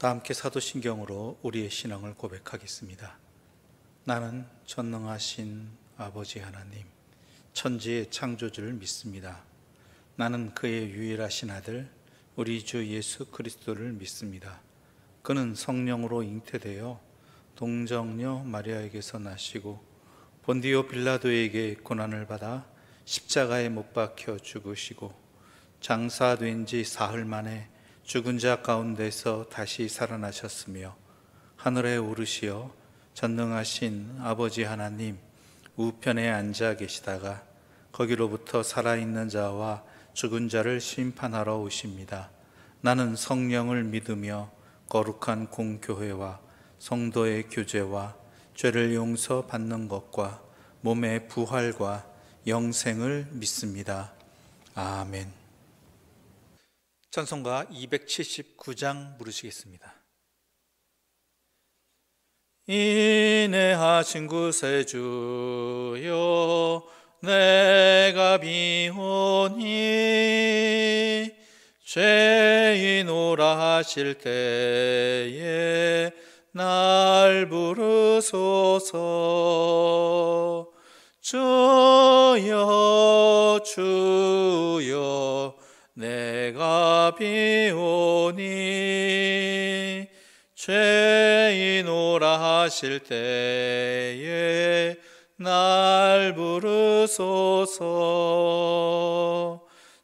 다 함께 사도신경으로 우리의 신앙을 고백하겠습니다. 나는 전능하신 아버지 하나님, 천지의 창조주를 믿습니다. 나는 그의 유일하신 아들 우리 주 예수 그리스도를 믿습니다. 그는 성령으로 잉태되어 동정녀 마리아에게서 나시고 본디오 빌라도에게 고난을 받아 십자가에 못 박혀 죽으시고 장사된 지 사흘 만에 죽은 자 가운데서 다시 살아나셨으며 하늘에 오르시어 전능하신 아버지 하나님 우편에 앉아 계시다가 거기로부터 살아있는 자와 죽은 자를 심판하러 오십니다. 나는 성령을 믿으며 거룩한 공교회와 성도의 교제와 죄를 용서받는 것과 몸의 부활과 영생을 믿습니다. 아멘. 찬송가 279장 부르시겠습니다. 인내하신 구세주여 내가 비오니 죄인오라 하실 때에 날 부르소서. 주여 주여 내가 비오니 죄인오라 하실 때에 날 부르소서.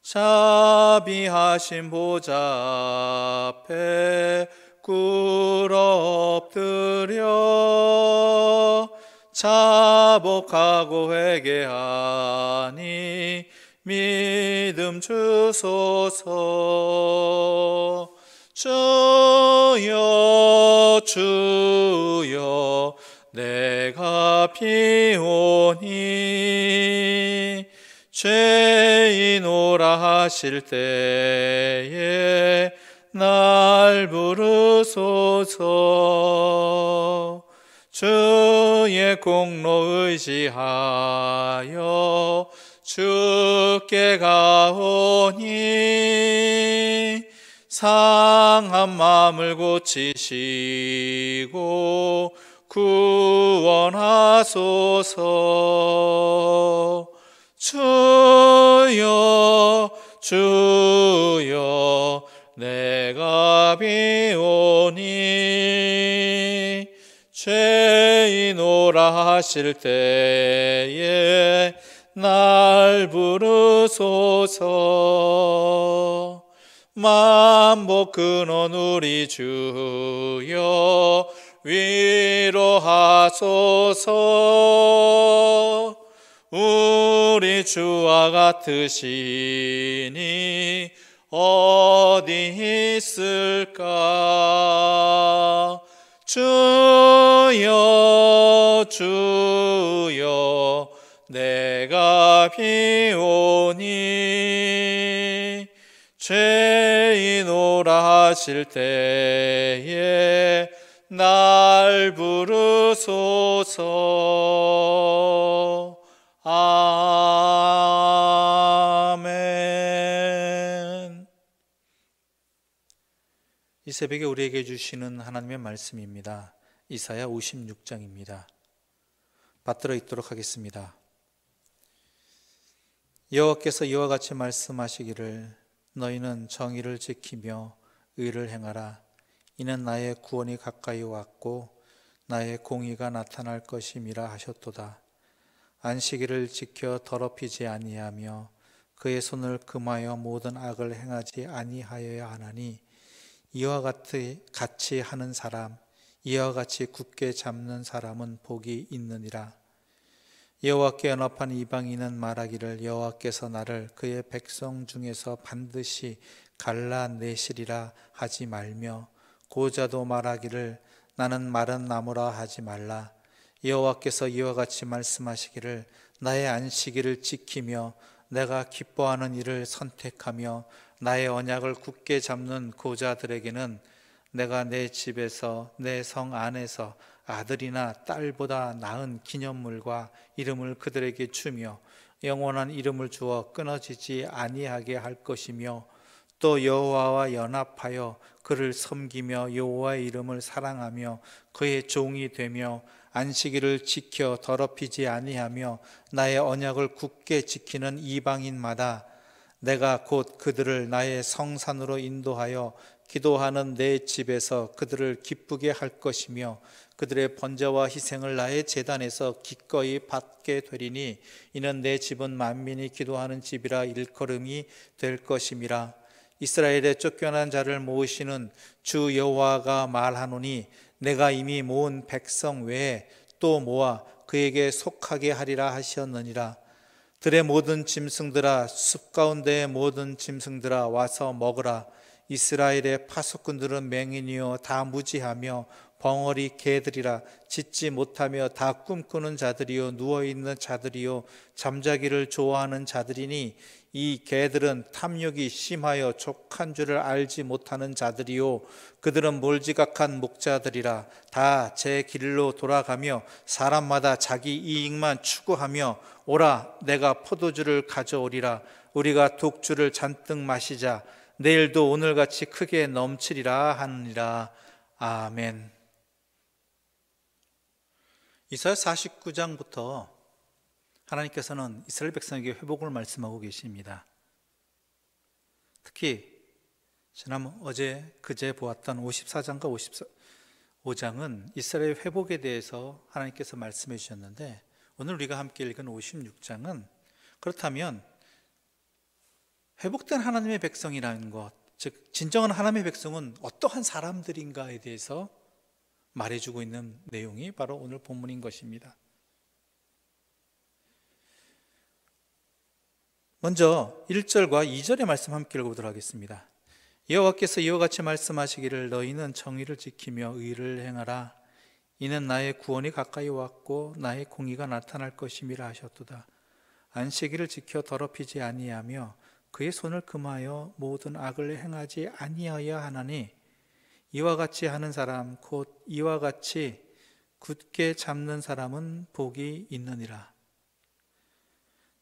자비하신 보좌 앞에 꿇어 엎드려 자복하고 회개하니 믿음 주소서. 주여 주여 내가 비오니 죄인오라 하실 때에 날 부르소서. 주의 공로 의지하여 주께 가오니 상한 마음을 고치시고 구원하소서. 주여 주여 내가 비오니 죄인오라 하실 때에 날 부르소서. 만복 근원 우리 주여 위로하소서. 우리 주와 같으시니 어디 있을까. 주여 주여 내가 비오니 죄인오라 하실 때에 날 부르소서. 아멘. 이 새벽에 우리에게 주시는 하나님의 말씀입니다. 이사야 56장입니다. 받들어 읽도록 하겠습니다. 여호와께서 이와 같이 말씀하시기를 너희는 정의를 지키며 의를 행하라. 이는 나의 구원이 가까이 왔고 나의 공의가 나타날 것임이라 하셨도다. 안식일을 지켜 더럽히지 아니하며 그의 손을 금하여 모든 악을 행하지 아니하여야 하나니 이와 같이 하는 사람, 이와 같이 굳게 잡는 사람은 복이 있느니라. 여호와께 연합한 이방인은 말하기를 여호와께서 나를 그의 백성 중에서 반드시 갈라내시리라 하지 말며 고자도 말하기를 나는 마른 나무라 하지 말라. 여호와께서 이와 같이 말씀하시기를 나의 안식일을 지키며 내가 기뻐하는 일을 선택하며 나의 언약을 굳게 잡는 고자들에게는 내가 내 집에서 내 성 안에서 아들이나 딸보다 나은 기념물과 이름을 그들에게 주며 영원한 이름을 주어 끊어지지 아니하게 할 것이며 또 여호와와 연합하여 그를 섬기며 여호와의 이름을 사랑하며 그의 종이 되며 안식일을 지켜 더럽히지 아니하며 나의 언약을 굳게 지키는 이방인마다 내가 곧 그들을 나의 성산으로 인도하여 기도하는 내 집에서 그들을 기쁘게 할 것이며 그들의 번제와 희생을 나의 제단에서 기꺼이 받게 되리니 이는 내 집은 만민이 기도하는 집이라 일컬음이 될 것임이라. 이스라엘의 쫓겨난 자를 모으시는 주 여호와가 말하노니 내가 이미 모은 백성 외에 또 모아 그에게 속하게 하리라 하셨느니라. 들의 모든 짐승들아, 숲 가운데의 모든 짐승들아, 와서 먹으라. 이스라엘의 파수꾼들은 맹인이요 다 무지하며 벙어리 개들이라. 짖지 못하며 다 꿈꾸는 자들이요 누워있는 자들이요 잠자기를 좋아하는 자들이니 이 개들은 탐욕이 심하여 족한 줄을 알지 못하는 자들이요 그들은 몰지각한 목자들이라. 다 제 길로 돌아가며 사람마다 자기 이익만 추구하며 오라 내가 포도주를 가져오리라. 우리가 독주를 잔뜩 마시자. 내일도 오늘같이 크게 넘치리라 하느니라. 아멘. 이사야 49장부터 하나님께서는 이스라엘 백성에게 회복을 말씀하고 계십니다. 특히 어제 그제 보았던 54장과 55장은 이스라엘 회복에 대해서 하나님께서 말씀해 주셨는데, 오늘 우리가 함께 읽은 56장은 그렇다면 회복된 하나님의 백성이라는 것, 즉 진정한 하나님의 백성은 어떠한 사람들인가에 대해서 말해주고 있는 내용이 바로 오늘 본문인 것입니다. 먼저 1절과 2절의 말씀 함께 읽어보도록 하겠습니다. 여호와께서 이와 같이 말씀하시기를 너희는 정의를 지키며 의를 행하라. 이는 나의 구원이 가까이 왔고 나의 공의가 나타날 것임이라 하셨도다. 안식일을 지켜 더럽히지 아니하며 그의 손을 금하여 모든 악을 행하지 아니하여야 하나니 이와 같이 하는 사람 곧 이와 같이 굳게 잡는 사람은 복이 있느니라.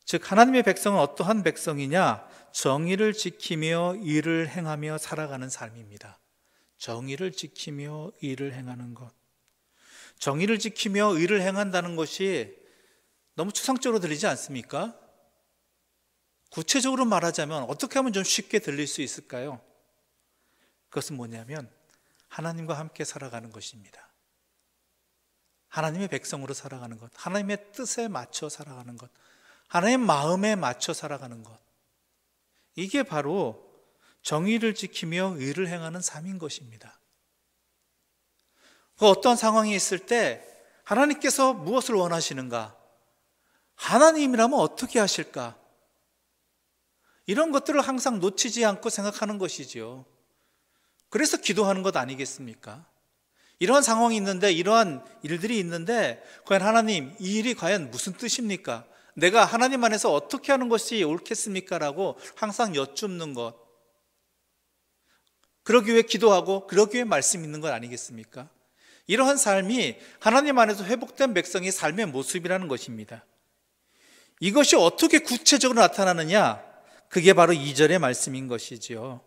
즉 하나님의 백성은 어떠한 백성이냐? 정의를 지키며 의를 행하며 살아가는 삶입니다. 정의를 지키며 의를 행하는 것. 정의를 지키며 의를 행한다는 것이 너무 추상적으로 들리지 않습니까? 구체적으로 말하자면 어떻게 하면 좀 쉽게 들릴 수 있을까요? 그것은 뭐냐면 하나님과 함께 살아가는 것입니다. 하나님의 백성으로 살아가는 것, 하나님의 뜻에 맞춰 살아가는 것, 하나님의 마음에 맞춰 살아가는 것, 이게 바로 정의를 지키며 의를 행하는 삶인 것입니다. 어떤 상황이 있을 때 하나님께서 무엇을 원하시는가? 하나님이라면 어떻게 하실까? 이런 것들을 항상 놓치지 않고 생각하는 것이지요. 그래서 기도하는 것 아니겠습니까? 이러한 상황이 있는데, 이러한 일들이 있는데 과연 하나님, 이 일이 과연 무슨 뜻입니까? 내가 하나님 안에서 어떻게 하는 것이 옳겠습니까? 라고 항상 여쭙는 것. 그러기 위해 기도하고 그러기 위해 말씀 있는 것 아니겠습니까? 이러한 삶이 하나님 안에서 회복된 백성의 삶의 모습이라는 것입니다. 이것이 어떻게 구체적으로 나타나느냐? 그게 바로 2절의 말씀인 것이지요.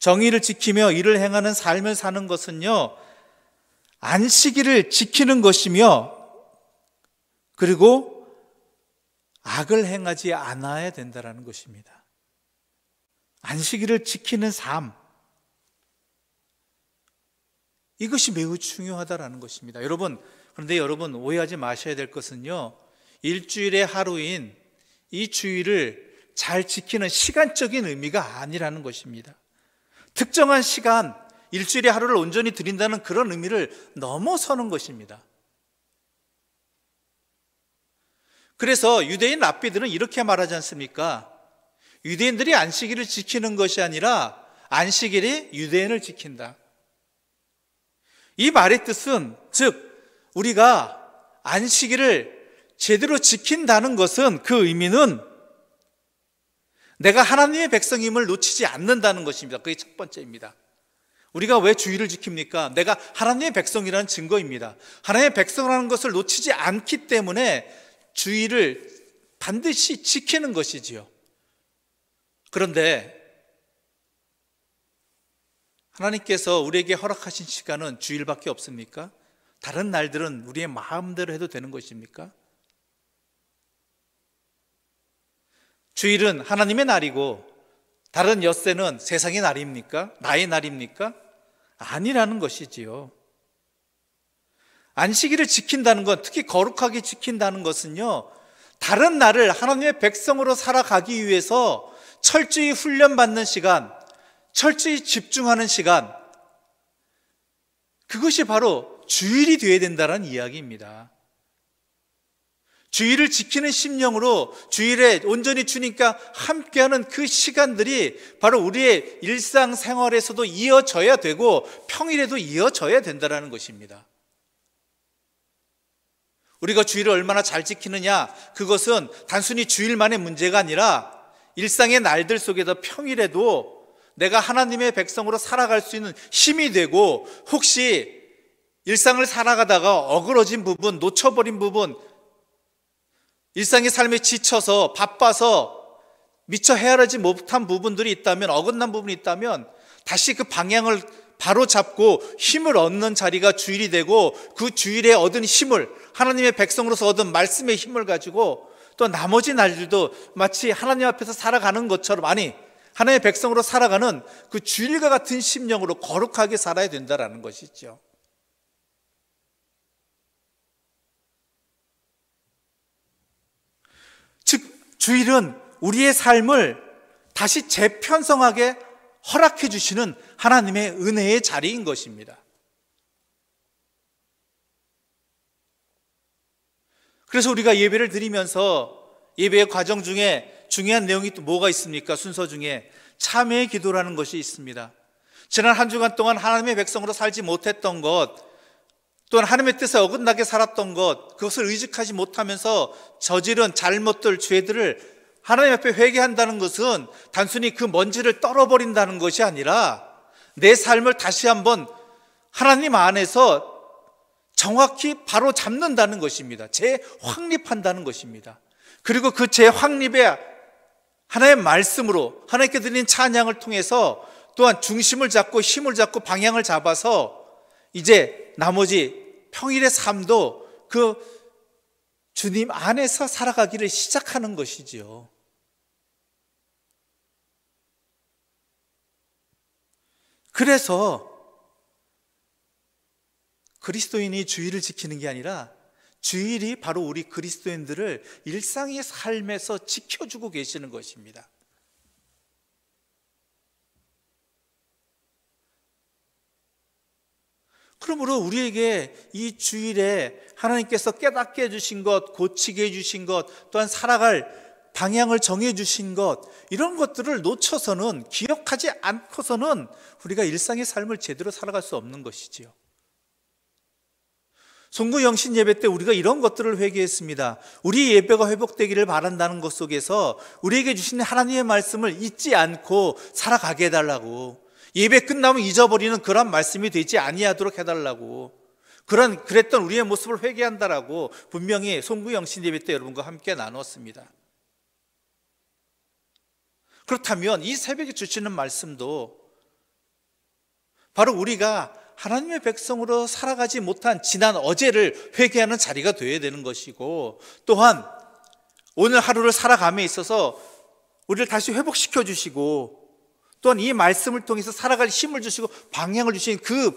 정의를 지키며 일을 행하는 삶을 사는 것은요, 안식일을 지키는 것이며, 그리고 악을 행하지 않아야 된다는 것입니다. 안식일을 지키는 삶, 이것이 매우 중요하다는 것입니다. 그런데 여러분 오해하지 마셔야 될 것은요, 일주일의 하루인 이 주일을 잘 지키는 시간적인 의미가 아니라는 것입니다. 특정한 시간, 일주일의 하루를 온전히 드린다는 그런 의미를 넘어서는 것입니다. 그래서 유대인 랍비들은 이렇게 말하지 않습니까? 유대인들이 안식일을 지키는 것이 아니라 안식일이 유대인을 지킨다. 이 말의 뜻은, 즉 우리가 안식일을 제대로 지킨다는 것은, 그 의미는 내가 하나님의 백성임을 놓치지 않는다는 것입니다. 그게 첫 번째입니다. 우리가 왜 주일을 지킵니까? 내가 하나님의 백성이라는 증거입니다. 하나님의 백성이라는 것을 놓치지 않기 때문에 주일을 반드시 지키는 것이지요. 그런데 하나님께서 우리에게 허락하신 시간은 주일밖에 없습니까? 다른 날들은 우리의 마음대로 해도 되는 것입니까? 주일은 하나님의 날이고 다른 엿새는 세상의 날입니까? 나의 날입니까? 아니라는 것이지요. 안식일을 지킨다는 것, 특히 거룩하게 지킨다는 것은요, 다른 날을 하나님의 백성으로 살아가기 위해서 철저히 훈련받는 시간, 철저히 집중하는 시간, 그것이 바로 주일이 되어야 된다는 이야기입니다. 주일을 지키는 심령으로 주일에 온전히 주님과 함께하는 그 시간들이 바로 우리의 일상생활에서도 이어져야 되고 평일에도 이어져야 된다는 것입니다. 우리가 주일을 얼마나 잘 지키느냐, 그것은 단순히 주일만의 문제가 아니라 일상의 날들 속에서 평일에도 내가 하나님의 백성으로 살아갈 수 있는 힘이 되고, 혹시 일상을 살아가다가 어그러진 부분, 놓쳐버린 부분, 일상의 삶에 지쳐서 바빠서 미처 헤아리지 못한 부분들이 있다면, 어긋난 부분이 있다면 다시 그 방향을 바로 잡고 힘을 얻는 자리가 주일이 되고, 그 주일에 얻은 힘을, 하나님의 백성으로서 얻은 말씀의 힘을 가지고 또 나머지 날들도 마치 하나님 앞에서 살아가는 것처럼, 아니 하나님의 백성으로 살아가는 그 주일과 같은 심령으로 거룩하게 살아야 된다는 것이죠. 즉 주일은 우리의 삶을 다시 재편성하게 허락해 주시는 하나님의 은혜의 자리인 것입니다. 그래서 우리가 예배를 드리면서 예배의 과정 중에 중요한 내용이 또 뭐가 있습니까? 순서 중에 참회의 기도라는 것이 있습니다. 지난 한 주간 동안 하나님의 백성으로 살지 못했던 것, 또한 하나님의 뜻에 어긋나게 살았던 것, 그것을 의식하지 못하면서 저지른 잘못들, 죄들을 하나님 앞에 회개한다는 것은 단순히 그 먼지를 떨어버린다는 것이 아니라 내 삶을 다시 한번 하나님 안에서 정확히 바로 잡는다는 것입니다. 재확립한다는 것입니다. 그리고 그 재확립에 하나님의 말씀으로 하나님께 드린 찬양을 통해서 또한 중심을 잡고 힘을 잡고 방향을 잡아서 이제 나머지 평일의 삶도 그 주님 안에서 살아가기를 시작하는 것이지요. 그래서 그리스도인이 주일을 지키는 게 아니라 주일이 바로 우리 그리스도인들을 일상의 삶에서 지켜주고 계시는 것입니다. 그러므로 우리에게 이 주일에 하나님께서 깨닫게 해주신 것, 고치게 해주신 것, 또한 살아갈 방향을 정해주신 것, 이런 것들을 놓쳐서는, 기억하지 않고서는 우리가 일상의 삶을 제대로 살아갈 수 없는 것이지요. 송구 영신 예배 때 우리가 이런 것들을 회개했습니다. 우리 예배가 회복되기를 바란다는 것 속에서 우리에게 주신 하나님의 말씀을 잊지 않고 살아가게 해달라고, 예배 끝나면 잊어버리는 그런 말씀이 되지 아니하도록 해달라고, 그랬던 우리의 모습을 회개한다라고 분명히 송구 영신 예배 때 여러분과 함께 나눴습니다. 그렇다면 이 새벽에 주시는 말씀도 바로 우리가 하나님의 백성으로 살아가지 못한 지난 어제를 회개하는 자리가 되어야 되는 것이고, 또한 오늘 하루를 살아감에 있어서 우리를 다시 회복시켜 주시고, 또한 이 말씀을 통해서 살아갈 힘을 주시고 방향을 주신 그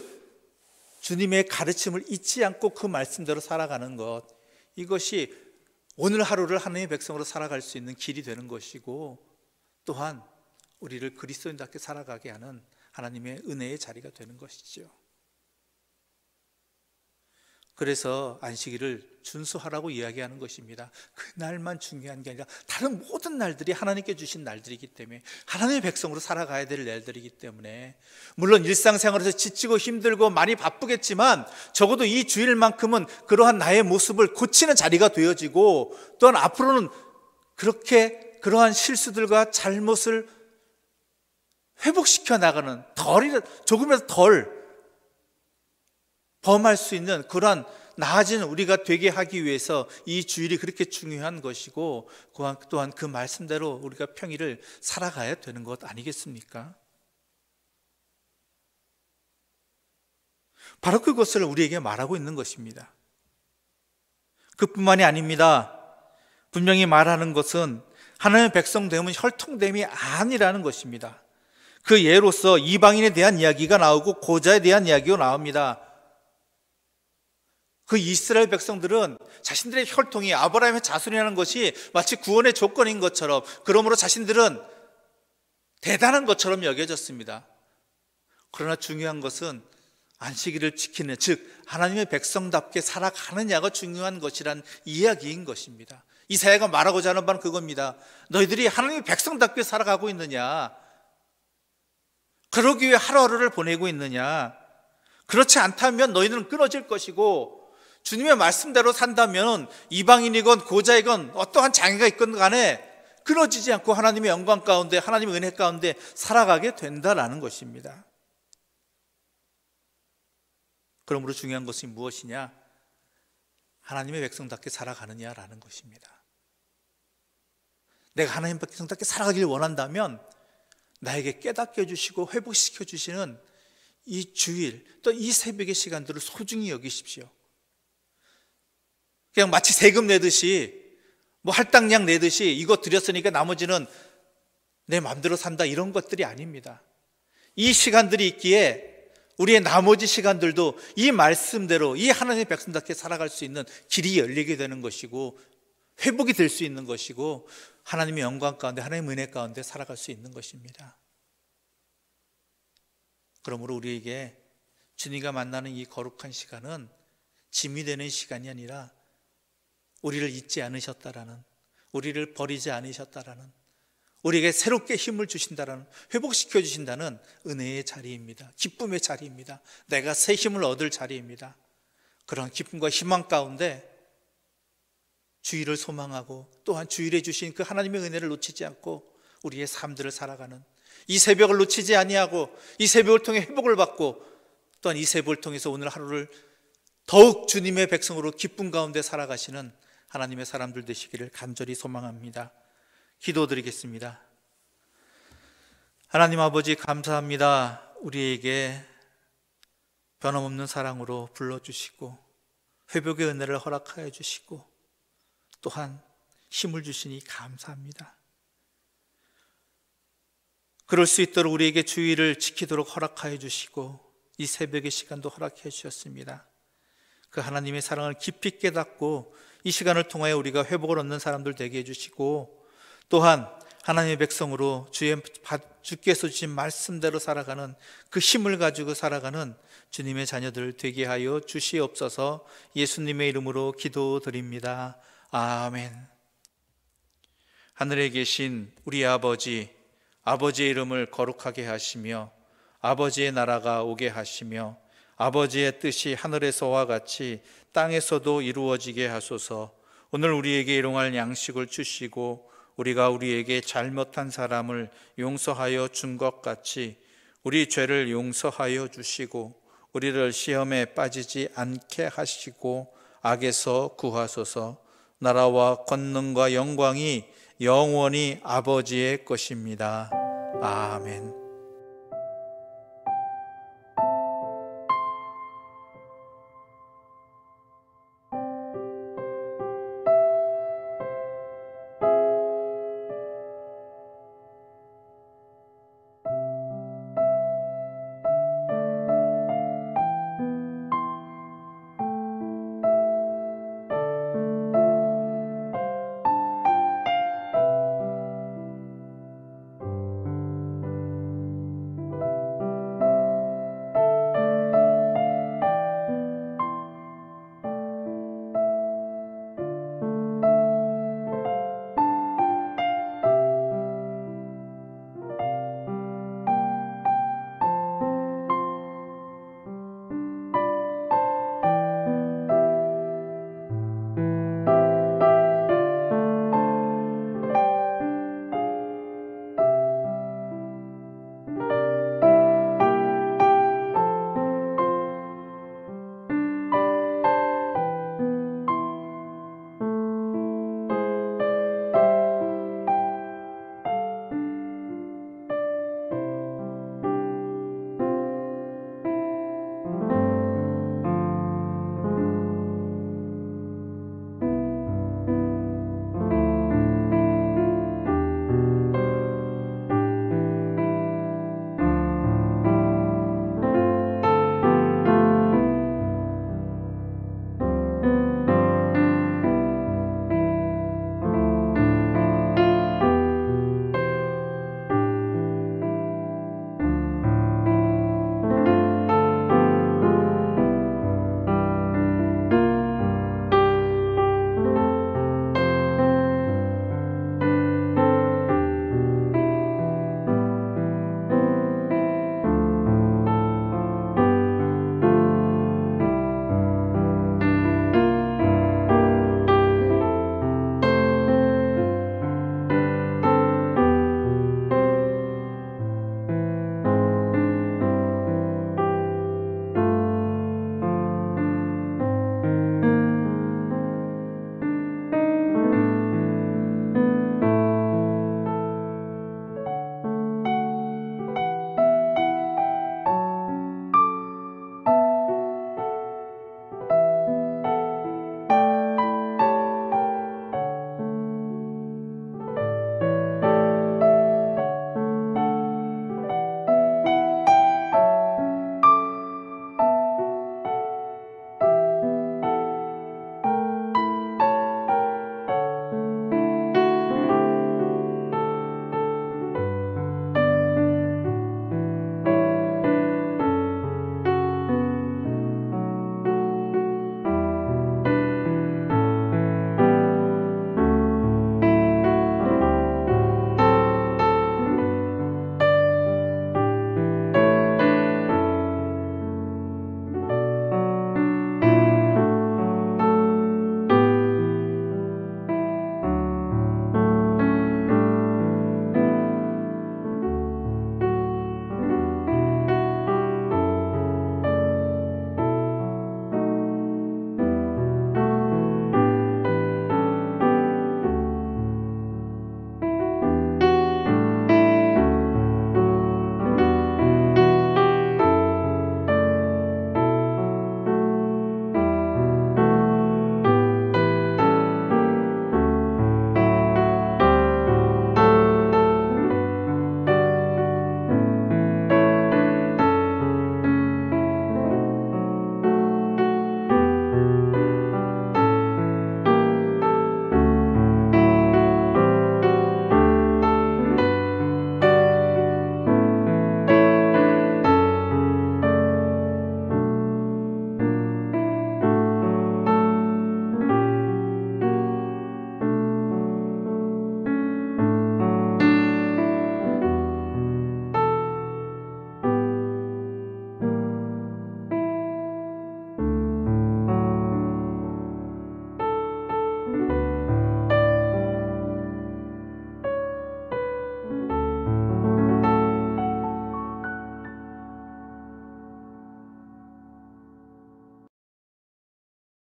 주님의 가르침을 잊지 않고 그 말씀대로 살아가는 것, 이것이 오늘 하루를 하나님의 백성으로 살아갈 수 있는 길이 되는 것이고, 또한 우리를 그리스도인답게 살아가게 하는 하나님의 은혜의 자리가 되는 것이죠. 그래서 안식일을 준수하라고 이야기하는 것입니다. 그날만 중요한 게 아니라 다른 모든 날들이 하나님께 주신 날들이기 때문에, 하나님의 백성으로 살아가야 될 날들이기 때문에, 물론 일상생활에서 지치고 힘들고 많이 바쁘겠지만 적어도 이 주일만큼은 그러한 나의 모습을 고치는 자리가 되어지고, 또한 앞으로는 그렇게 그러한 실수들과 잘못을 회복시켜 나가는, 조금이라도 덜 범할 수 있는 그러한 나아진 우리가 되게 하기 위해서 이 주일이 그렇게 중요한 것이고, 또한 그 말씀대로 우리가 평일을 살아가야 되는 것 아니겠습니까? 바로 그것을 우리에게 말하고 있는 것입니다. 그뿐만이 아닙니다. 분명히 말하는 것은 하나님의 백성 되면 혈통됨이 아니라는 것입니다. 그 예로서 이방인에 대한 이야기가 나오고 고자에 대한 이야기가 나옵니다. 그 이스라엘 백성들은 자신들의 혈통이 아브라함의 자손이라는 것이 마치 구원의 조건인 것처럼, 그러므로 자신들은 대단한 것처럼 여겨졌습니다. 그러나 중요한 것은 안식일을 지키는, 즉 하나님의 백성답게 살아가느냐가 중요한 것이란 이야기인 것입니다. 이사야가 말하고자 하는 바는 그겁니다. 너희들이 하나님의 백성답게 살아가고 있느냐? 그러기 위해 하루하루를 보내고 있느냐? 그렇지 않다면 너희는 끊어질 것이고, 주님의 말씀대로 산다면 이방인이건 고자이건 어떠한 장애가 있건 간에 끊어지지 않고 하나님의 영광 가운데, 하나님의 은혜 가운데 살아가게 된다라는 것입니다. 그러므로 중요한 것이 무엇이냐? 하나님의 백성답게 살아가느냐라는 것입니다. 내가 하나님의 백성답게 살아가길 원한다면 나에게 깨닫게 해주시고 회복시켜 주시는 이 주일, 또 이 새벽의 시간들을 소중히 여기십시오. 그냥 마치 세금 내듯이, 할당량 내듯이 이거 드렸으니까 나머지는 내 마음대로 산다, 이런 것들이 아닙니다. 이 시간들이 있기에 우리의 나머지 시간들도 이 말씀대로 이 하나님의 백성답게 살아갈 수 있는 길이 열리게 되는 것이고, 회복이 될 수 있는 것이고, 하나님의 영광 가운데, 하나님의 은혜 가운데 살아갈 수 있는 것입니다. 그러므로 우리에게 주님과 만나는 이 거룩한 시간은 짐이 되는 시간이 아니라 우리를 잊지 않으셨다라는, 우리를 버리지 않으셨다라는, 우리에게 새롭게 힘을 주신다라는, 회복시켜 주신다는 은혜의 자리입니다. 기쁨의 자리입니다. 내가 새 힘을 얻을 자리입니다. 그런 기쁨과 희망 가운데 주일을 소망하고, 또한 주일에 주신 그 하나님의 은혜를 놓치지 않고 우리의 삶들을 살아가는, 이 새벽을 놓치지 아니하고 이 새벽을 통해 회복을 받고, 또한 이 새벽을 통해서 오늘 하루를 더욱 주님의 백성으로 기쁨 가운데 살아가시는 하나님의 사람들 되시기를 간절히 소망합니다. 기도드리겠습니다. 하나님 아버지, 감사합니다. 우리에게 변함없는 사랑으로 불러주시고 회복의 은혜를 허락하여 주시고 또한 힘을 주시니 감사합니다. 그럴 수 있도록 우리에게 주의를 지키도록 허락하여 주시고 이 새벽의 시간도 허락해 주셨습니다. 그 하나님의 사랑을 깊이 깨닫고 이 시간을 통하여 우리가 회복을 얻는 사람들 되게 해주시고, 또한 하나님의 백성으로 주께서 주신 말씀대로 살아가는 그 힘을 가지고 살아가는 주님의 자녀들 되게 하여 주시옵소서. 예수님의 이름으로 기도드립니다. 아멘. 하늘에 계신 우리 아버지, 아버지의 이름을 거룩하게 하시며 아버지의 나라가 오게 하시며 아버지의 뜻이 하늘에서와 같이 땅에서도 이루어지게 하소서. 오늘 우리에게 일용할 양식을 주시고 우리가 우리에게 잘못한 사람을 용서하여 준 것 같이 우리 죄를 용서하여 주시고 우리를 시험에 빠지지 않게 하시고 악에서 구하소서. 나라와 권능과 영광이 영원히 아버지의 것입니다. 아멘.